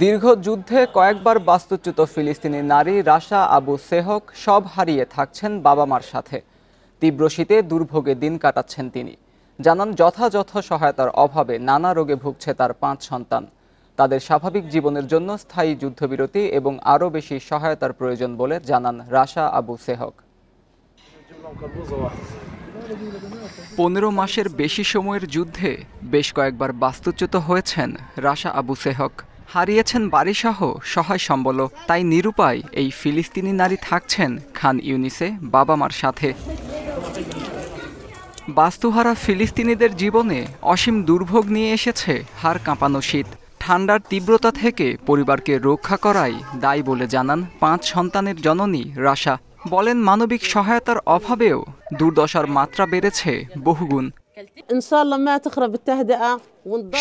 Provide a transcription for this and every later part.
দীর্ঘ যুদ্ধে কয়েকবার বাস্তুচ্যুত ফিলিস্তিনি নারী রাশা আবু সেহক সব হারিয়ে থাকছেন বাবা মার সাথে। তীব্র শীতে দুর্ভোগে দিন কাটাচ্ছেন তিনি। জানান, যথাযথ সহায়তার অভাবে নানা রোগে ভুগছে তার 5 সন্তান। তাদের স্বাভাবিক জীবনের জন্য স্থায়ী যুদ্ধবিরতি এবং আরও বেশি সহায়তার প্রয়োজন বলে জানান রাশা আবু সেহক। 15 মাসের বেশি সময়ের যুদ্ধে বেশ কয়েকবার বাস্তুচ্যুত হয়েছেন রাশা আবু সেহক। হারিয়েছেন বাড়িসহ সহায় সম্বল। তাই নিরুপায় এই ফিলিস্তিনি নারী থাকছেন খান ইউনিসে বাবা মার সাথে। বাস্তুহারা ফিলিস্তিনিদের জীবনে অসীম দুর্ভোগ নিয়ে এসেছে হাড় কাঁপানো শীত। ঠান্ডার তীব্রতা থেকে পরিবারকে রক্ষা করাই দায়ী বলে জানান 5 সন্তানের জননী রাশা। বলেন, মানবিক সহায়তার অভাবেও দুর্দশার মাত্রা বেড়েছে বহুগুণ।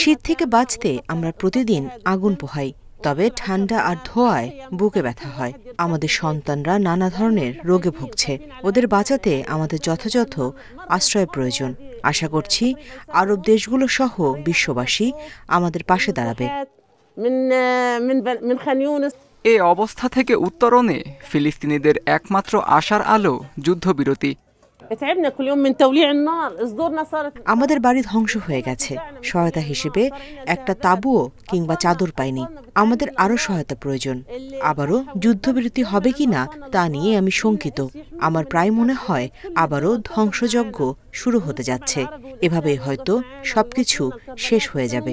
শীত থেকে বাঁচতে আমরা প্রতিদিন আগুন পোহাই, তবে ঠান্ডা আর ধোঁয়ায় বুকে ব্যথা হয়। আমাদের সন্তানরা নানা ধরনের রোগে ভুগছে। ওদের বাঁচাতে আমাদের যথাযথ আশ্রয় প্রয়োজন। আশা করছি আরব দেশগুলো সহ বিশ্ববাসী আমাদের পাশে দাঁড়াবে। এ অবস্থা থেকে উত্তরণে ফিলিস্তিনিদের একমাত্র আশার আলো যুদ্ধবিরতি। আমাদের বাড়ি ধ্বংস হয়ে গেছে। সহায়তা হিসেবে একটা তাঁবুও কিংবা চাদর পাইনি। আমাদের আরও সহায়তা প্রয়োজন। আবারও যুদ্ধবিরতি হবে কিনা তা নিয়ে আমি শঙ্কিত। আমার প্রায় মনে হয় আবারও ধ্বংসযজ্ঞ শুরু হতে যাচ্ছে। এভাবেই হয়তো সবকিছু শেষ হয়ে যাবে।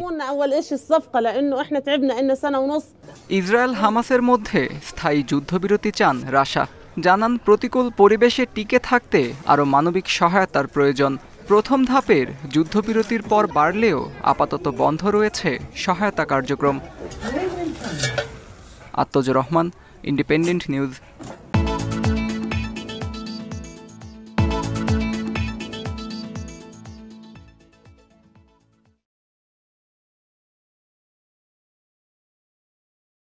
ইসরায়েল হামাসের মধ্যে স্থায়ী যুদ্ধবিরতি চান রাশা। জানান, প্রতিকূল পরিবেশে টিকে থাকতে আরও মানবিক সহায়তার প্রয়োজন। প্রথম ধাপের যুদ্ধবিরতির পর বাড়লেও আপাতত বন্ধ রয়েছে সহায়তা কার্যক্রম। আত্মজ রহমান, ইন্ডিপেন্ডেন্ট নিউজ।